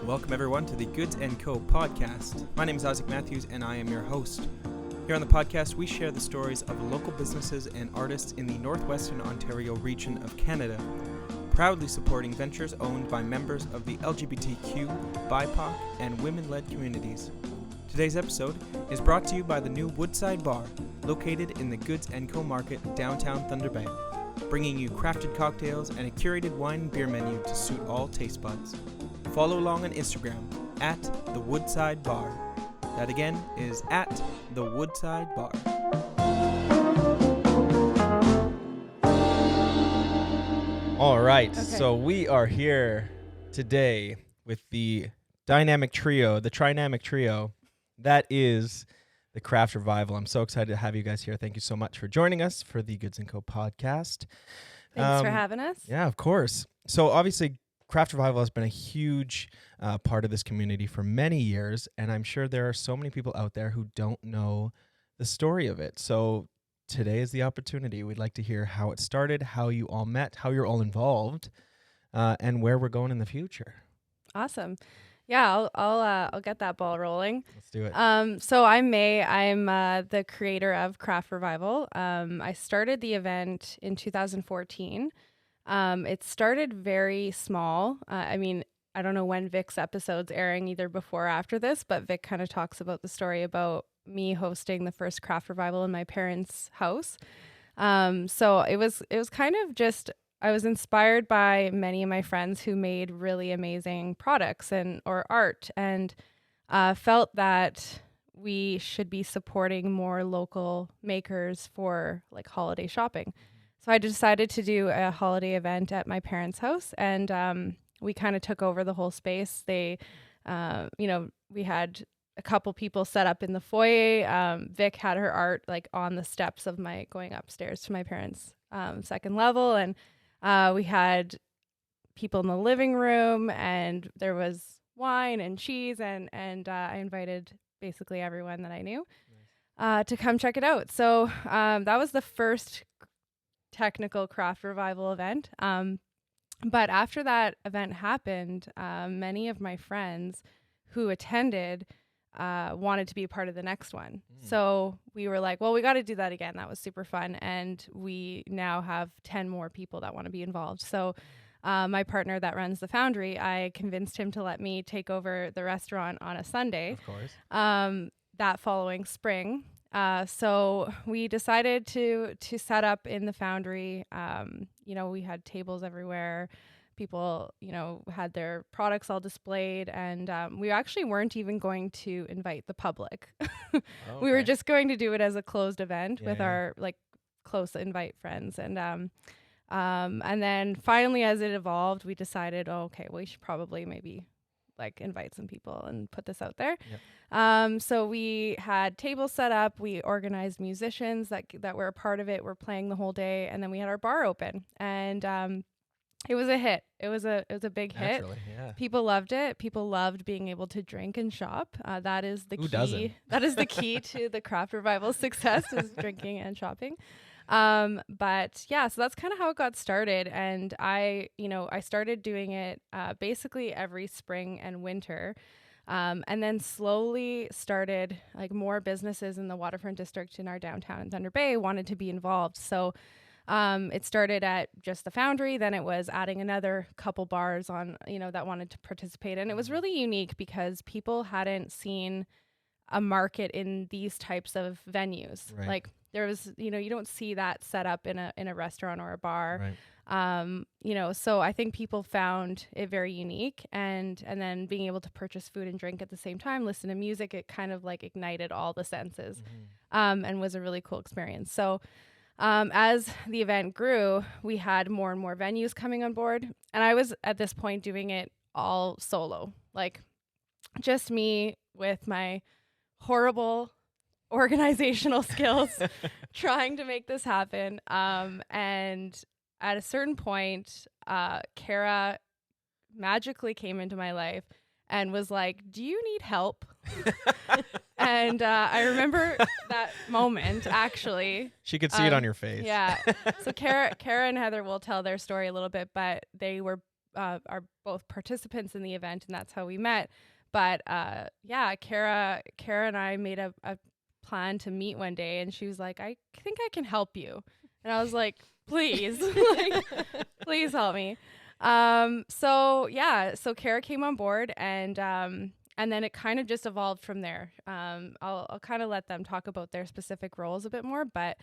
Welcome everyone to the Goods & Co. podcast. My name is Isaac Matthews and I am your host. Here on the podcast, we share the stories of local businesses and artists in the Northwestern Ontario region of Canada, proudly supporting ventures owned by members of the LGBTQ, BIPOC, and women-led communities. Today's episode is brought to you by the new Woodside Bar, located in the Goods & Co. Market, downtown Thunder Bay, bringing you crafted cocktails and a curated wine and beer menu to suit all taste buds. Follow along on Instagram at the Woodside Bar. That again is at the Woodside Bar. All right, So we are here today with the trinamic trio. That is the Craft Revival. I'm so excited to have you guys here. Thank you so much for joining us for the Goods & Co. podcast. Thanks for having us. Yeah, of course. So obviously, Craft Revival has been a huge part of this community for many years, and I'm sure there are so many people out there who don't know the story of it. So today is the opportunity. We'd like to hear how it started, how you all met, how you're all involved, and where we're going in the future. Awesome. Yeah, I'll get that ball rolling. Let's do it. So I'm May. I'm the creator of Craft Revival. I started the event in 2014. It started very small. I don't know when Vic's episode's airing, either before or after this, but Vic kind of talks about the story about me hosting the first Craft Revival in my parents' house. So it was kind of just, I was inspired by many of my friends who made really amazing products or art, and felt that we should be supporting more local makers for like holiday shopping. So I decided to do a holiday event at my parents' house, and we kind of took over the whole space. We had a couple people set up in the foyer. Vic had her art like on the steps of going upstairs to my parents' second level, and we had people in the living room, and there was wine and cheese, and I invited basically everyone that I knew to come check it out. So that was the first technical Craft Revival event. But after that event happened, many of my friends who attended wanted to be a part of the next one. So we were like, well, we got to do that again. That was super fun. And we now have 10 more people that want to be involved. So my partner that runs the foundry, I convinced him to let me take over the restaurant on a Sunday. Of course. That following spring. So we decided to set up in the foundry. We had tables everywhere. People, had their products all displayed, and we actually weren't even going to invite the public. We were just going to do it as a closed event with our close invite friends. And then finally, as it evolved, we decided, we should probably maybe invite some people and put this out there. Yep. So we had tables set up. We organized musicians that were a part of it. We're playing the whole day, and then we had our bar open, and it was a hit. It was a big hit. Yeah. People loved it. People loved being able to drink and shop. That is the Who key. doesn't? That is the key to the Craft Revival success, is drinking and shopping. But yeah, so that's kind of how it got started. And I started doing it basically every spring and winter. And then slowly started more businesses in the waterfront district in our downtown in Thunder Bay wanted to be involved. So it started at just the foundry. Then it was adding another couple bars on, that wanted to participate. And it was really unique because people hadn't seen a market in these types of venues. Right. There was, you don't see that set up in a restaurant or a bar. Right. So I think people found it very unique, and then being able to purchase food and drink at the same time, listen to music, it kind of ignited all the senses, and was a really cool experience. So as the event grew, we had more and more venues coming on board, and I was at this point doing it all solo, just me with my horrible organizational skills trying to make this happen. And at a certain point, Kara magically came into my life and was like, "Do you need help?" And I remember that moment, actually. She could see it on your face. Yeah. So Kara and Heather will tell their story a little bit, but they were are both participants in the event, and that's how we met. But Kara and I made a plan to meet one day, and she was like, I think I can help you. And I was like, please, like, please help me. So Kara came on board, and then it kind of just evolved from there. I'll kind of let them talk about their specific roles a bit more, but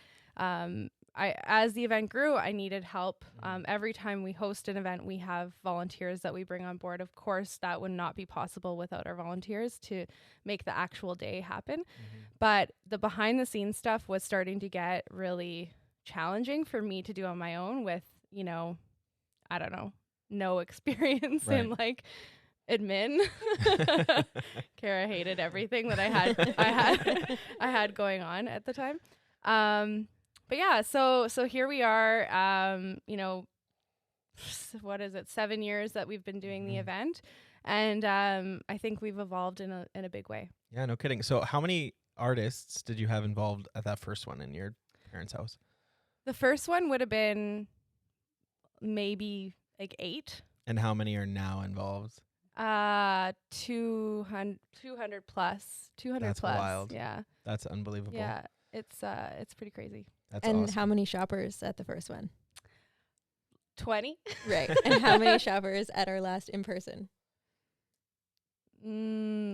as the event grew, I needed help. Every time we host an event, we have volunteers that we bring on board. Of course, that would not be possible without our volunteers to make the actual day happen. But the behind the scenes stuff was starting to get really challenging for me to do on my own with, I don't know, no experience in like admin. Kara hated everything that I had going on at the time. But yeah, so here we are, what is it, 7 years that we've been doing the event. And I think we've evolved in a big way. Yeah, no kidding. So how many artists did you have involved at that first one in your parents' house? The first one would have been maybe like 8. And how many are now involved? 200 plus. 200 That's plus. Wild. Yeah. That's unbelievable. Yeah. It's pretty crazy. That's and awesome. How many shoppers at the first one? 20. Right. And how many shoppers at our last in person?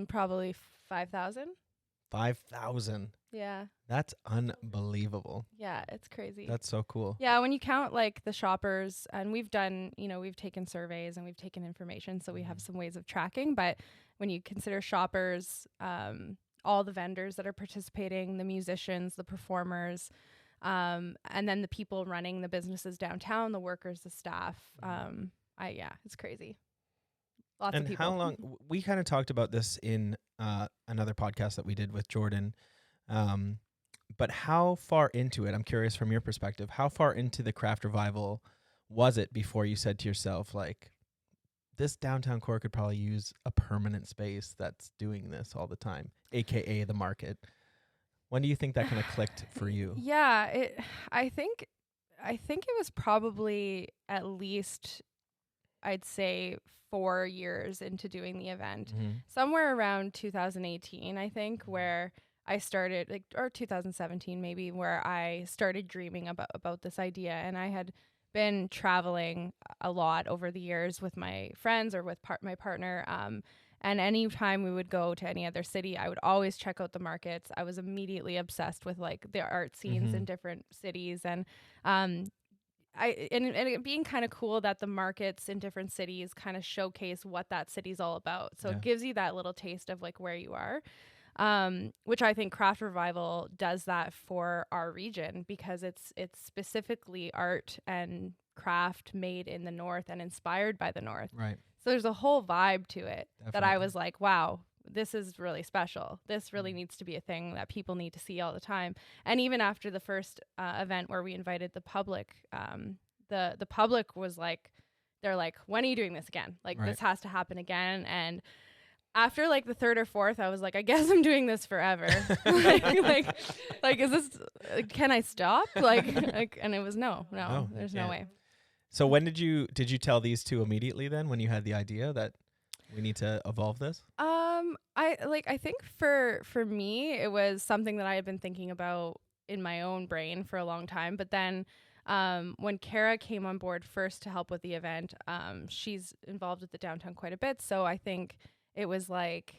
Probably 5,000. 5,000. Yeah. That's unbelievable. Yeah, it's crazy. That's so cool. Yeah, when you count like the shoppers, and we've done, we've taken surveys and we've taken information, so we have some ways of tracking. But when you consider shoppers, all the vendors that are participating, the musicians, the performers, and then the people running the businesses downtown, the workers, the staff, it's crazy. Lots of people. And how long? We kind of talked about this in another podcast that we did with Jordan. But how far into it, I'm curious from your perspective, how far into the craft revival was it before you said to yourself, like, this downtown core could probably use a permanent space that's doing this all the time, AKA the market? When do you think that kind of clicked for you? Yeah, I think it was probably at least, I'd say, 4 years into doing the event, somewhere around 2018, I think, where I started, or 2017 maybe, where I started dreaming about this idea. And I had been traveling a lot over the years with my friends or with my partner. And anytime we would go to any other city, I would always check out the markets. I was immediately obsessed with like the art scenes in different cities. And it being kind of cool that the markets in different cities kind of showcase what that city's all about. So it gives you that little taste of like where you are, which I think Craft Revival does that for our region, because it's specifically art and craft made in the North and inspired by the North. Right. So there's a whole vibe to it. Definitely. That I was like, wow, this is really special. This really needs to be a thing that people need to see all the time. And even after the first event where we invited the public, the public was like, they're like, when are you doing this again? Like, this has to happen again. And after like the third or fourth, I was like, I guess I'm doing this forever. like, is this, can I stop? Like, and it was no, there's no way. So when did you tell these two immediately then, when you had the idea that we need to evolve this? I think for me, it was something that I had been thinking about in my own brain for a long time. But then when Kara came on board first to help with the event, she's involved with the downtown quite a bit. So I think it was like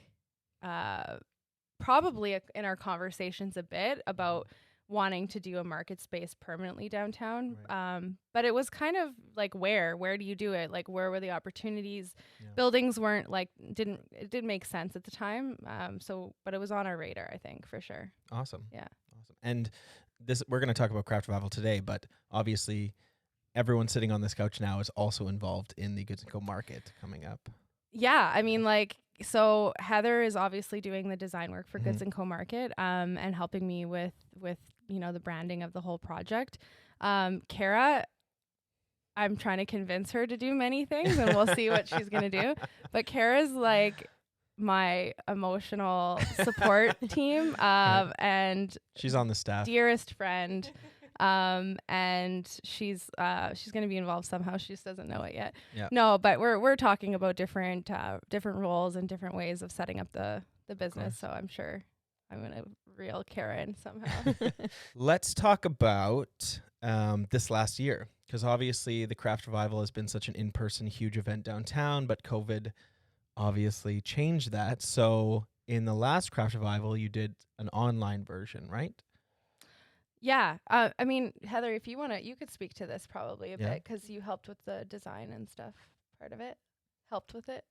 probably in our conversations a bit about wanting to do a market space permanently downtown. Right. But it was kind of like, where do you do it? Like, where were the opportunities? Yeah. Buildings weren't like, it didn't make sense at the time. But it was on our radar, I think, for sure. Awesome. Yeah. Awesome. And we're going to talk about Craft Revival today, but obviously everyone sitting on this couch now is also involved in the Goods & Co market coming up. Yeah. I mean, like, so Heather is obviously doing the design work for Goods & Co market, and helping me with the branding of the whole project. Kara, I'm trying to convince her to do many things, and we'll see what she's going to do. But Kara's like my emotional support team, and she's on the staff. Dearest friend. And she's going to be involved somehow. She just doesn't know it yet. Yeah. No, but we're talking about different roles and different ways of setting up the business. So I'm sure I'm going to reel Kara in somehow. Let's talk about this last year, because obviously the Craft Revival has been such an in-person huge event downtown, but COVID obviously changed that. So in the last Craft Revival, you did an online version, right? Yeah. I mean, Heather, if you want to, you could speak to this probably a Yeah. bit, because you helped with the design and stuff. Part of it. Helped with it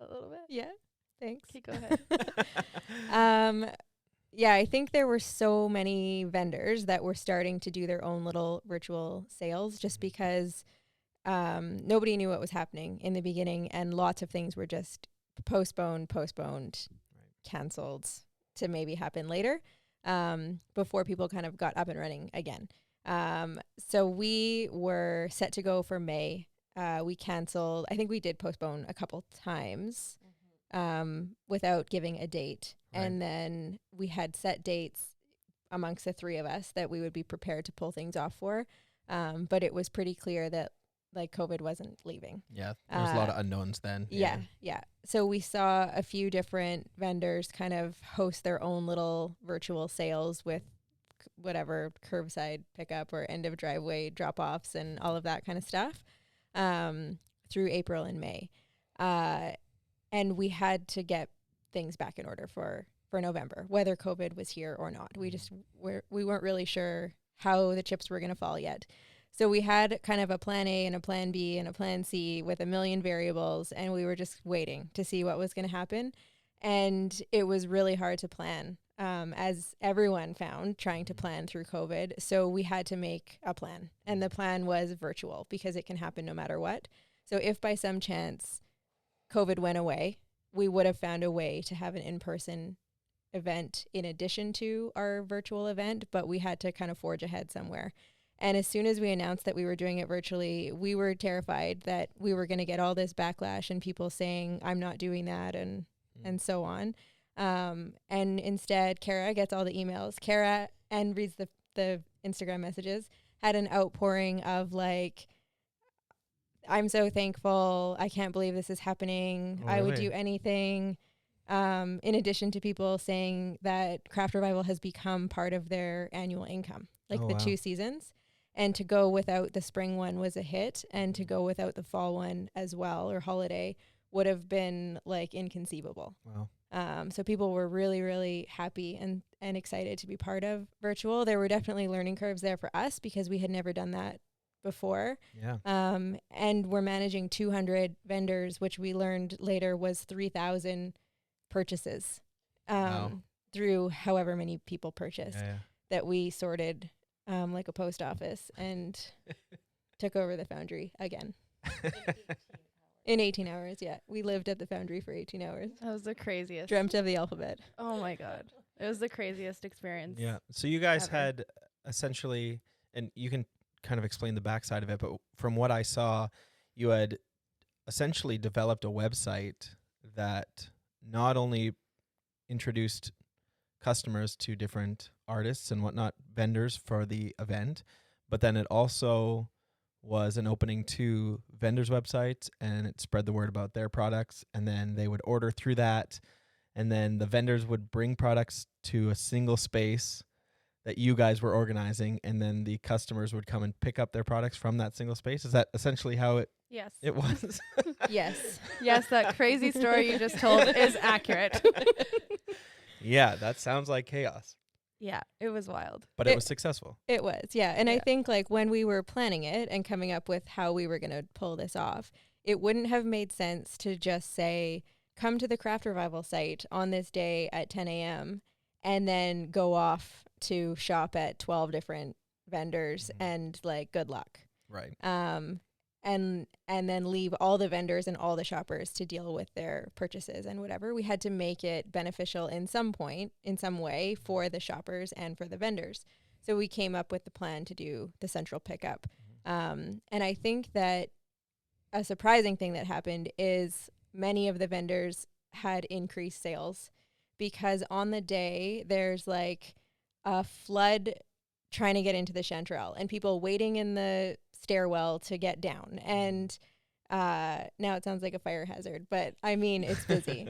a little bit. Yeah, thanks. Okay, go ahead. Yeah, I think there were so many vendors that were starting to do their own little virtual sales just because nobody knew what was happening in the beginning, and lots of things were just postponed, canceled to maybe happen later before people kind of got up and running again. So we were set to go for May. We canceled. I think we did postpone a couple times without giving a date. Right. And then we had set dates amongst the three of us that we would be prepared to pull things off for. But it was pretty clear that like COVID wasn't leaving. Yeah, there was a lot of unknowns then. Yeah. So we saw a few different vendors kind of host their own little virtual sales with whatever curbside pickup or end of driveway drop-offs and all of that kind of stuff through April and May. And we had to get things back in order for November, whether COVID was here or not. We weren't really sure how the chips were going to fall yet. So we had kind of a plan A and a plan B and a plan C with a million variables, and we were just waiting to see what was going to happen. And it was really hard to plan, as everyone found trying to plan through COVID. So we had to make a plan, and the plan was virtual because it can happen no matter what. So if by some chance COVID went away, we would have found a way to have an in-person event in addition to our virtual event, but we had to kind of forge ahead somewhere. And as soon as we announced that we were doing it virtually, we were terrified that we were going to get all this backlash and people saying, I'm not doing that, and so on. And instead, Kara gets all the emails. Kara, and reads the Instagram messages, had an outpouring of like, I'm so thankful. I can't believe this is happening. Oh, I would really? do anything. In addition to people saying that Craft Revival has become part of their annual income, like Oh, the wow. 2 seasons. And to go without the spring one was a hit, and to go without the fall one as well, or holiday, would have been like inconceivable. Wow. So people were really, really happy and excited to be part of virtual. There were definitely learning curves there for us because we had never done that before. Yeah. And we're managing 200 vendors, which we learned later was 3,000 purchases Wow. through however many people purchased Yeah. that we sorted like a post office and took over the foundry again. In 18 hours, yeah. We lived at the foundry for 18 hours. That was the craziest. Dreamt of the alphabet. Oh my God. It was the craziest experience. Yeah. So you guys ever. had essentially, and you can kind of explain the backside of it, but from what I saw, you had essentially developed a website that not only introduced customers to different artists and whatnot, vendors for the event, but then it also was an opening to vendors' websites, and it spread the word about their products, and then they would order through that, and then the vendors would bring products to a single space that you guys were organizing, and then the customers would come and pick up their products from that single space. Is that essentially how it Yes. was? Yes. Yes, that crazy story you just told is accurate. Yeah, that sounds like chaos, Yeah, it was wild. but it was successful. It was, yeah. And I Yeah. think like when we were planning it and coming up with how we were going to pull this off, it wouldn't have made sense to just say, come to the Craft Revival site on this day at 10 a.m. and then go off to shop at 12 different vendors and like, good luck. Right. And then leave all the vendors and all the shoppers to deal with their purchases and whatever. We had to make it beneficial in some point, in some way, for the shoppers and for the vendors. So we came up with the plan to do the central pickup. And I think that a surprising thing that happened is many of the vendors had increased sales because on the day there's like a flood trying to get into the chanterelle and people waiting in the stairwell to get down. And now it sounds like a fire hazard, but I mean, it's busy.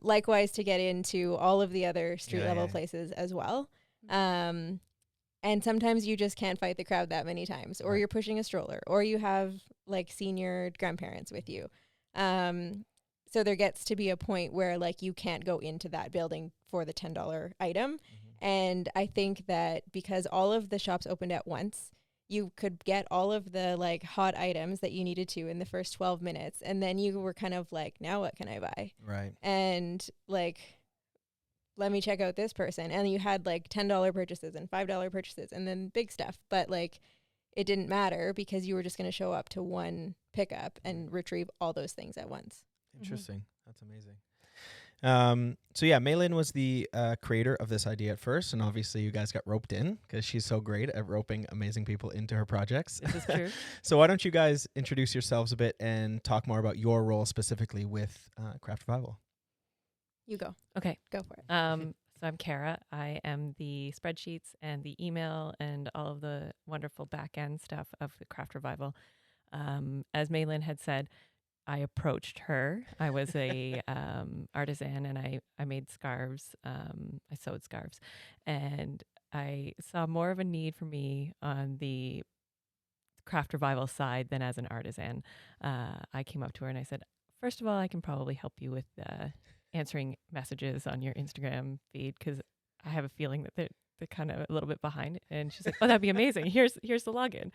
Likewise to get into all of the other street level places as well. And sometimes you just can't fight the crowd that many times, or you're pushing a stroller, or you have like senior grandparents with you. So there gets to be a point where like you can't go into that building for the $10 item. And I think that because all of the shops opened at once, you could get all of the like hot items that you needed to in the first 12 minutes. And then you were kind of like, now what can I buy? Right. And like, let me check out this person. And you had like $10 purchases and $5 purchases and then big stuff. But like, it didn't matter because you were just going to show up to one pickup and retrieve all those things at once. Interesting. That's amazing. So yeah, Maelyn was the creator of this idea at first, and obviously you guys got roped in because she's so great at roping amazing people into her projects. This is true. So why don't you guys introduce yourselves a bit and talk more about your role specifically with Craft Revival? You go. Okay. Go for it. So I'm Kara. I am the spreadsheets and the email and all of the wonderful back end stuff of the Craft Revival. As Maelyn had said, I approached her. I was a artisan, and I made scarves. I sewed scarves, and I saw more of a need for me on the Craft Revival side than as an artisan. I came up to her and I said, first of all, I can probably help you with answering messages on your Instagram feed because I have a feeling that they're kind of a little bit behind. And she's like, oh, that'd be amazing. Here's the login.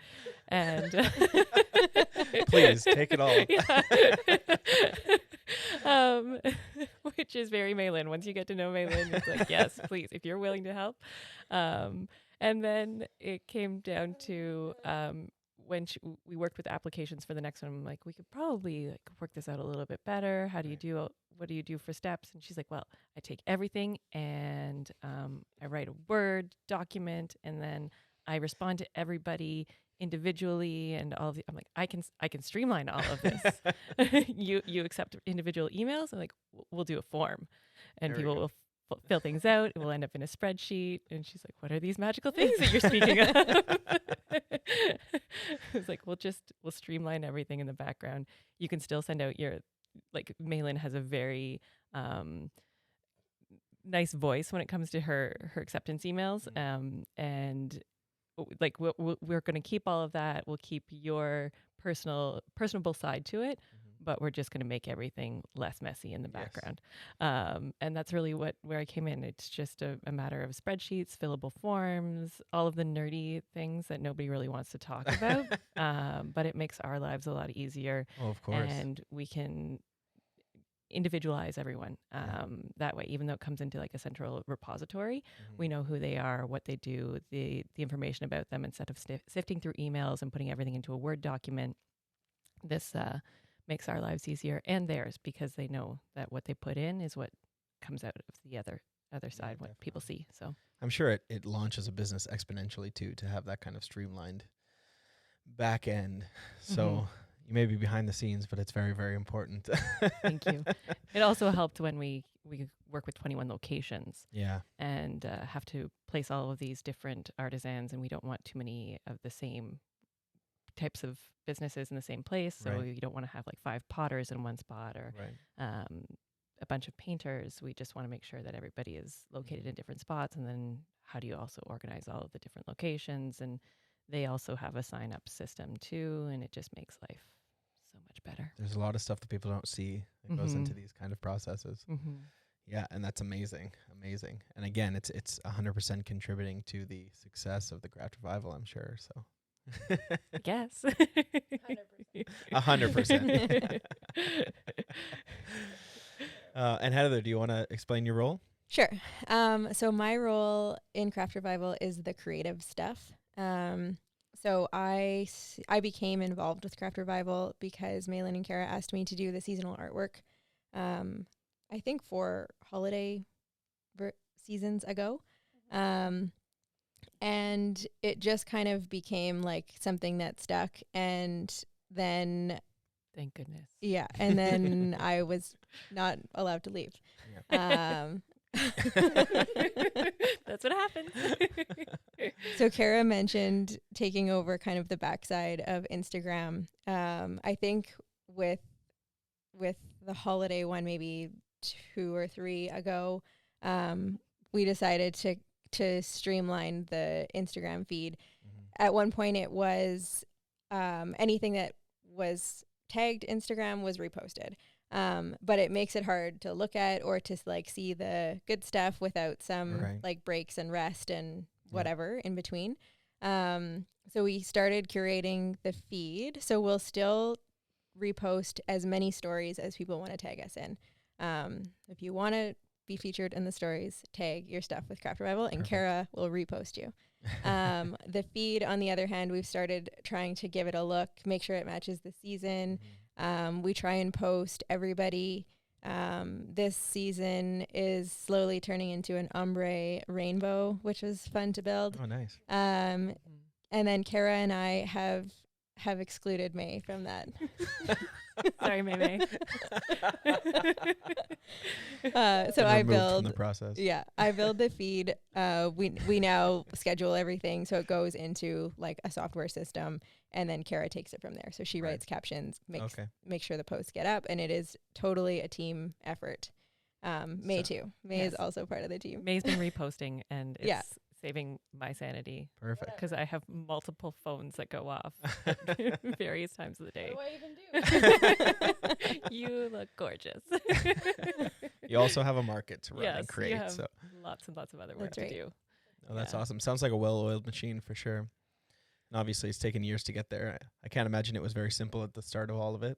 And please take it all. Which is very Maelyn. Once you get to know Maelyn, it's like, yes, please, if you're willing to help. And then it came down to when we worked with applications for the next one. I'm like, we could probably like work this out a little bit better. What do you do for steps? And she's like, well, I take everything and I write a Word document, and then I respond to everybody individually and all of the, I'm like, I can streamline all of this. you accept individual emails, and like, we'll do a form, and people will fill things out. It will end up in a spreadsheet. And she's like, what are these magical things that you're speaking of? It's like, we'll streamline everything in the background. You can still send out like Maelyn has a very nice voice when it comes to her acceptance emails. And like we're going to keep all of that. We'll keep your personable side to it, but we're just going to make everything less messy in the background. And that's really where I came in. It's just a matter of spreadsheets, fillable forms, all of the nerdy things that nobody really wants to talk about. But it makes our lives a lot easier. Oh, of course. And we can individualize everyone that way, even though it comes into like a central repository. We know who they are, what they do, the information about them, instead of sifting through emails and putting everything into a Word document. This makes our lives easier and theirs, because they know that what they put in is what comes out of the other side, what people see. So I'm sure it launches a business exponentially too, to have that kind of streamlined back end. So you may be behind the scenes, but it's very, very important. Thank you. It also helped when we work with 21 locations. Yeah. And have to place all of these different artisans, and we don't want too many of the same types of businesses in the same place. So you don't want to have like 5 potters in one spot, or a bunch of painters. We just want to make sure that everybody is located in different spots. And then how do you also organize all of the different locations? And they also have a sign-up system too, and it just makes life so much better. There's a lot of stuff that people don't see that goes into these kind of processes. Yeah, and that's amazing. And again, it's 100% contributing to the success of the Craft Revival, I'm sure. So I guess 100%. And Heather, do you want to explain your role? Sure. So my role in Craft Revival is the creative stuff. So I became involved with Craft Revival because Maelyn and Kara asked me to do the seasonal artwork. I think 4 holiday seasons ago. And it just kind of became like something that stuck. And then, thank goodness. Yeah. And then I was not allowed to leave. That's what happens. So Kara mentioned taking over kind of the backside of Instagram. I think with the holiday one, maybe 2 or 3 ago, we decided to streamline the Instagram feed. At one point, it was anything that was tagged Instagram was reposted. But it makes it hard to look at or to like see the good stuff without some like breaks and rest and whatever in between. So we started curating the feed. So we'll still repost as many stories as people want to tag us in. If you want to be featured in the stories, tag your stuff with Craft Revival and Kara will repost you. The feed, on the other hand, we've started trying to give it a look, make sure it matches the season. We try and post everybody. This season is slowly turning into an ombre rainbow, which was fun to build. Oh, nice. And then Kara and I have excluded May from that. Sorry, May. So I build the process. Yeah, I build the feed. We now schedule everything so it goes into like a software system, and then Kara takes it from there. So she writes captions, make sure the posts get up, and it is totally a team effort. May too. May is also part of the team. May's been reposting, and it's saving my sanity. Perfect. Because I have multiple phones that go off at various times of the day. What do I even do? You look gorgeous. You also have a market to run and You create. have So lots and lots of other work That's right. to do. oh, that's awesome. Sounds like a well-oiled machine for sure. And obviously, it's taken years to get there. I can't imagine it was very simple at the start of all of it.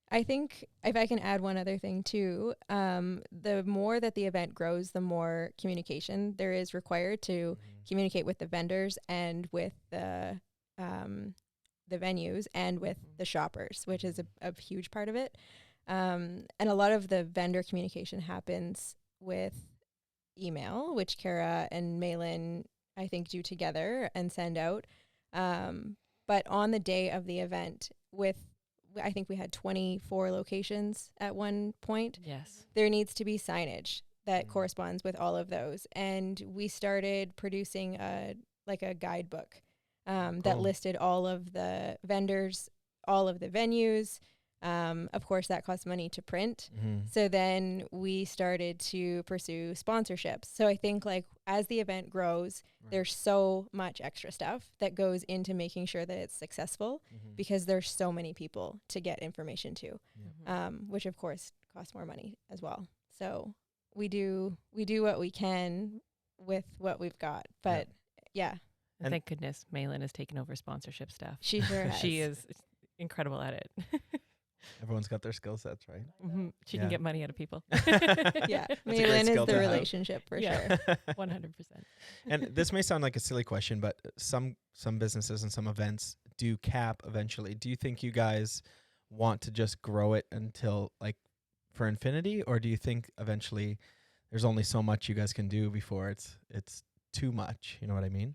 I think if I can add one other thing too, the more that the event grows, the more communication there is required to communicate with the vendors and with the venues and with the shoppers, which is a huge part of it. And a lot of the vendor communication happens with email, which Kara and Maelyn, I think, do together and send out. But on the day of the event, I think we had 24 locations at one point. Yes. There needs to be signage that corresponds with all of those. And we started producing a guidebook that listed all of the vendors, all of the venues. Of course, that costs money to print. So then we started to pursue sponsorships. So I think like as the event grows, there's so much extra stuff that goes into making sure that it's successful because there's so many people to get information to, which of course costs more money as well. So we do what we can with what we've got. But And thank goodness Maelyn has taken over sponsorship stuff. She sure has. She is incredible at it. Everyone's got their skill sets, right? She can get money out of people. Yeah, Maelyn is skill the to have. relationship for sure. 100%. And this may sound like a silly question, but some businesses and some events do cap eventually. Do you think you guys want to just grow it until like for infinity, or do you think eventually there's only so much you guys can do before it's too much? You know what I mean?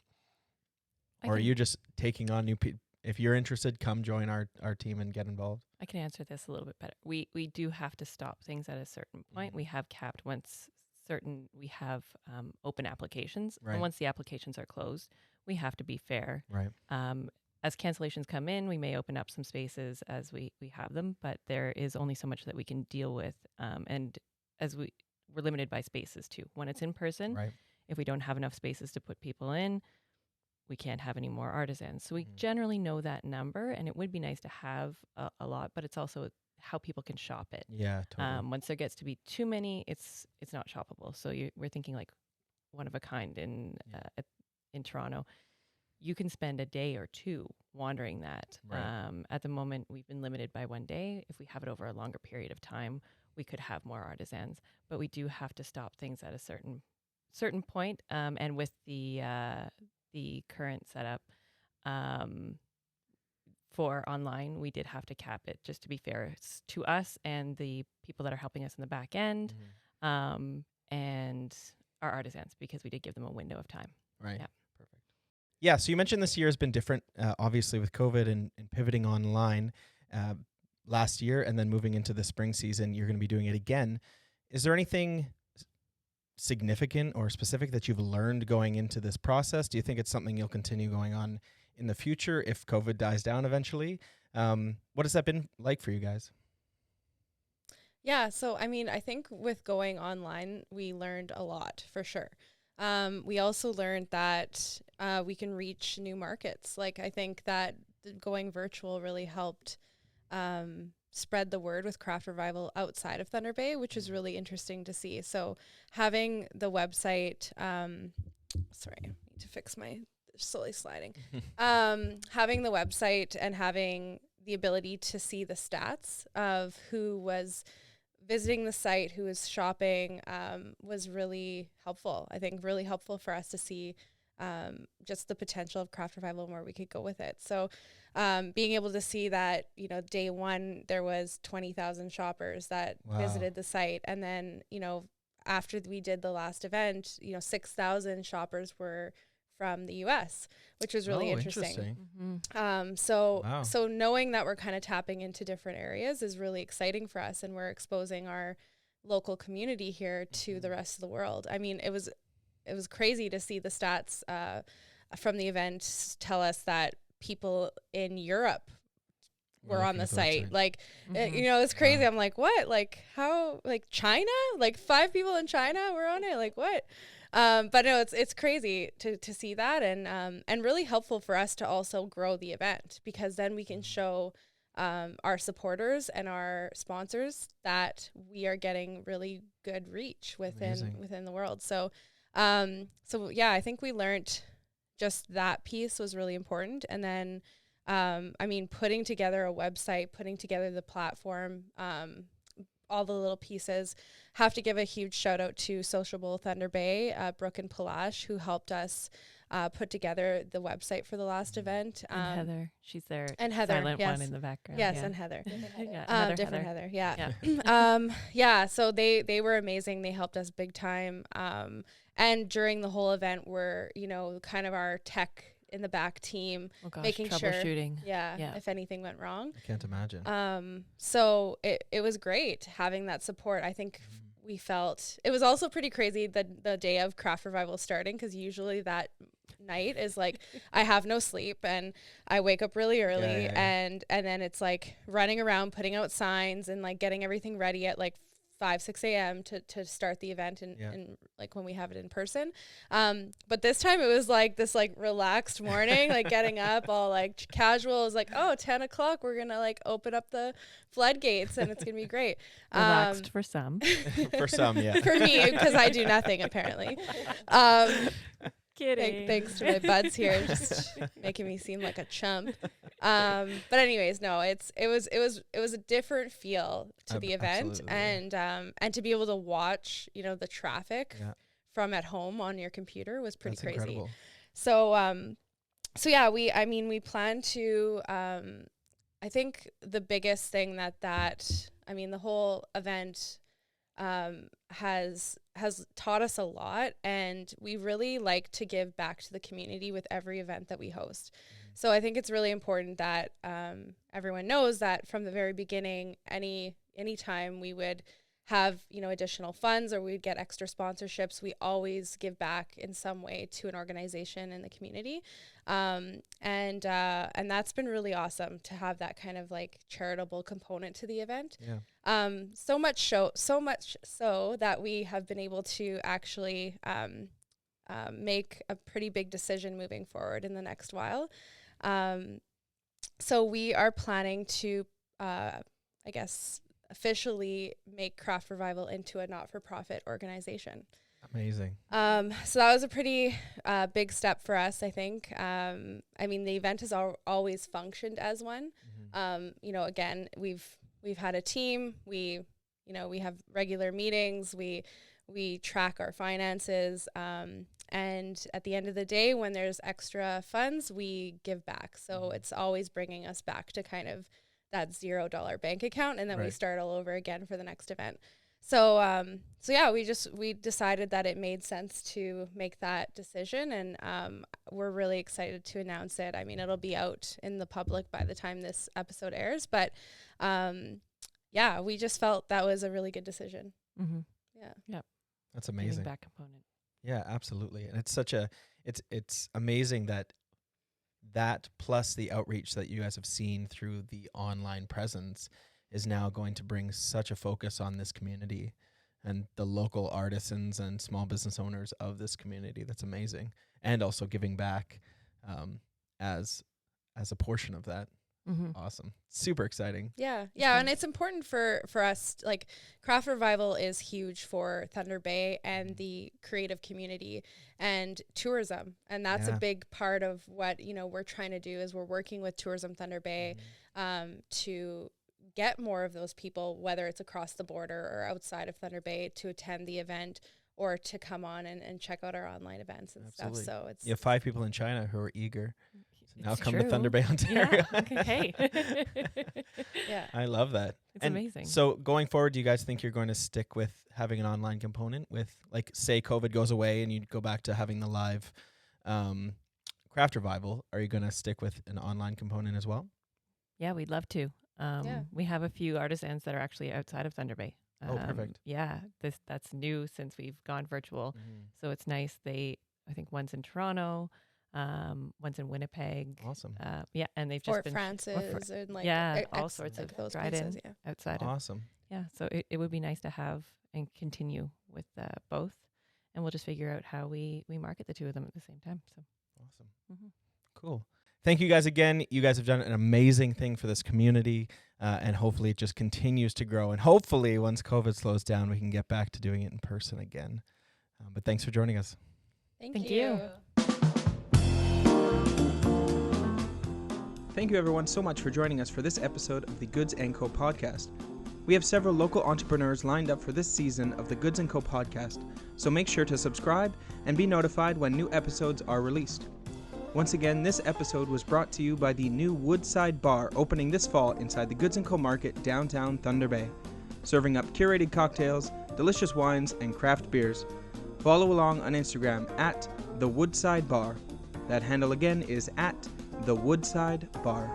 Or are you just taking on new people? If you're interested, come join our team and get involved. I can answer this a little bit better. We do have to stop things at a certain point. We have capped once we have open applications. Right. And once the applications are closed, we have to be fair. Right. As cancellations come in, we may open up some spaces as we have them, but there is only so much that we can deal with. And as we're limited by spaces too. When it's in person, if we don't have enough spaces to put people in, we can't have any more artisans. So we generally know that number, and it would be nice to have a lot, but it's also how people can shop it. Yeah, totally. Once there gets to be too many, it's not shoppable. So we're thinking like one of a kind in Toronto. You can spend a day or two wandering that. At the moment, we've been limited by 1 day. If we have it over a longer period of time, we could have more artisans, but we do have to stop things at a certain point. And with the current setup for online, we did have to cap it just to be fair to us and the people that are helping us in the back end and our artisans, because we did give them a window of time. Right. Yeah. Perfect. Yeah. So you mentioned this year has been different, obviously with COVID and pivoting online last year, and then moving into the spring season, you're going to be doing it again. Is there anything significant or specific that you've learned going into this process? Do you think it's something you'll continue going on in the future if COVID dies down eventually? What has that been like for you guys? Yeah, so I mean, I think with going online, we learned a lot for sure. We also learned that we can reach new markets. Like, I think that going virtual really helped spread the word with Craft Revival outside of Thunder Bay, which is really interesting to see. So having the website, sorry, I need to fix my slowly sliding. Having the website and having the ability to see the stats of who was visiting the site, who was shopping, was really helpful. I think really helpful for us to see just the potential of Craft Revival and where we could go with it. So being able to see that, you know, day one, there was 20,000 shoppers that visited the site. And then, you know, after we did the last event, you know, 6,000 shoppers were from the US, which was really interesting. So knowing that we're kind of tapping into different areas is really exciting for us, and we're exposing our local community here to the rest of the world. I mean, it was crazy to see the stats from the event tell us that people in Europe were on the site. Like, you know, it's crazy. I'm like, what? Like, how? Like, China? Like, 5 people in China were on it? Like, what? But no, it's crazy to see that, and really helpful for us to also grow the event, because then we can show our supporters and our sponsors that we are getting really good reach within the world. So yeah, I think we learned just that piece was really important. And then, I mean, putting together a website, putting together the platform, all the little pieces. Have to give a huge shout out to Sociable Thunder Bay, Brooke and Palash, who helped us put together the website for the last event. And Heather, she's there. And Heather, silent one in the background. Yes, and Heather. Different Heather. Yeah. Yeah. So they were amazing. They helped us big time. And during the whole event, were, you know, kind of our tech in the back team, making sure, if anything went wrong. I can't imagine. So it was great having that support. I think we felt it was also pretty crazy the day of Craft Revival starting, because usually that night is like I have no sleep and I wake up really early, and then it's like running around putting out signs and like getting everything ready at like 5-6 a.m. to start the event and like when we have it in person. But this time it was like this like relaxed morning, like getting up all like casual. It was like, oh, 10 o'clock, we're gonna like open up the floodgates and it's gonna be great. Relaxed for some. For some, yeah. For me, because I do nothing apparently. Kidding. Thanks to my buds here, just making me seem like a chump. But anyways, no, it was a different feel to the event, and to be able to watch, you know, the traffic from at home on your computer was pretty crazy. Incredible. So yeah, we plan to. I think the biggest thing that the whole event has taught us a lot, and we really like to give back to the community with every event that we host. So I think it's really important that everyone knows that from the very beginning, any time we would have, you know, additional funds or we'd get extra sponsorships, we always give back in some way to an organization in the community. And that's been really awesome to have that kind of like charitable component to the event. So much so that we have been able to actually make a pretty big decision moving forward in the next while. So we are planning to, officially make Craft Revival into a not-for-profit organization. Amazing. So that was a pretty big step for us, I think. The event has always functioned as one. You know, again, we've had a team. We have regular meetings. We track our finances. And at the end of the day, when there's extra funds, we give back. So it's always bringing us back to kind of that $0 bank account, and then we start all over again for the next event. So yeah, we decided that it made sense to make that decision, and we're really excited to announce it. I mean, it'll be out in the public by the time this episode airs, but yeah, we just felt that was a really good decision. Yeah. That's amazing. Giving back component. Yeah, absolutely. And it's such a, it's amazing that plus the outreach that you guys have seen through the online presence is now going to bring such a focus on this community and the local artisans and small business owners of this community. That's amazing. And also giving back as a portion of that. Mm-hmm. Awesome. Super exciting. Yeah. And it's important for us, like, Craft Revival is huge for Thunder Bay and the creative community and tourism. And that's a big part of what, we're trying to do is we're working with Tourism Thunder Bay to get more of those people, whether it's across the border or outside of Thunder Bay, to attend the event or to come on and check out our online events and stuff. So it's... You have 5 people in China who are eager. So now It's come true. to Thunder Bay, Ontario. Yeah. Okay. Yeah. I love that. It's amazing. So going forward, do you guys think you're going to stick with having an online component with, like, say COVID goes away and you go back to having the live Craft Revival? Are you going to stick with an online component as well? Yeah, we'd love to. We have a few artisans that are actually outside of Thunder Bay. Oh, perfect. Yeah, that's new since we've gone virtual. So it's nice. I think one's in Toronto, one's in Winnipeg. Awesome. Yeah, and they've just Fort been Francis and like all sorts like of those dryden places, outside Awesome. of. So it would be nice to have and continue with both, and we'll just figure out how we market the two of them at the same time. So awesome. Cool. Thank you guys again. You guys have done an amazing thing for this community, and hopefully it just continues to grow. And hopefully once COVID slows down, we can get back to doing it in person again. But thanks for joining us. Thank you. Thank you everyone so much for joining us for this episode of the Goods & Co podcast. We have several local entrepreneurs lined up for this season of the Goods & Co podcast, so make sure to subscribe and be notified when new episodes are released. Once again, this episode was brought to you by the new Woodside Bar opening this fall inside the Goods & Co Market downtown Thunder Bay, serving up curated cocktails, delicious wines, and craft beers. Follow along on Instagram at The Woodside Bar. That handle again is at The Woodside Bar.